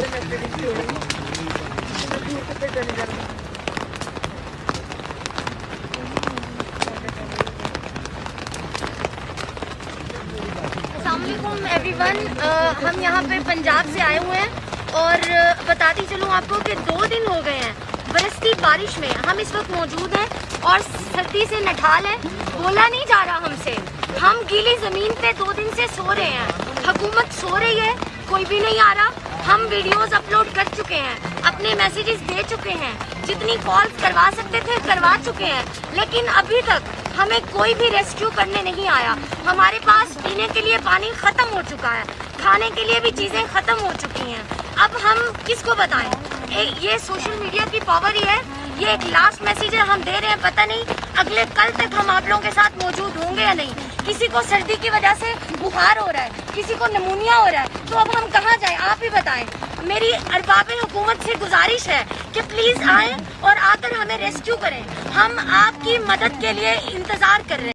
अस्सलामुअलैकुम एवरीवन, हम यहाँ पे पंजाब से आए हुए हैं और बताती चलूँ आपको कि 2 दिन हो गए हैं बरसती बारिश में हम इस वक्त मौजूद हैं और सर्दी से नठाल है, बोला नहीं जा रहा हमसे। हम गीली ज़मीन पे 2 दिन से सो रहे हैं, हुकूमत सो रही है, कोई भी नहीं आ रहा। हम वीडियोस अपलोड कर चुके हैं, अपने मैसेजेस दे चुके हैं, जितनी कॉल्स करवा सकते थे करवा चुके हैं, लेकिन अभी तक हमें कोई भी रेस्क्यू करने नहीं आया। हमारे पास पीने के लिए पानी ख़त्म हो चुका है, खाने के लिए भी चीज़ें ख़त्म हो चुकी हैं। अब हम किसको बताएं? ये सोशल मीडिया की पावर ही है। ये एक लास्ट मैसेज है हम दे रहे हैं, पता नहीं अगले कल तक हम आप लोगों के साथ मौजूद होंगे या नहीं। किसी को सर्दी की वजह से बुखार हो रहा है, किसी को निमोनिया हो रहा है, तो अब हम कहाँ जाएं? आप ही बताएं। मेरी अरबाब हुकूमत से गुजारिश है कि प्लीज़ आएँ और आकर हमें रेस्क्यू करें। हम आपकी मदद के लिए इंतज़ार कर रहे हैं।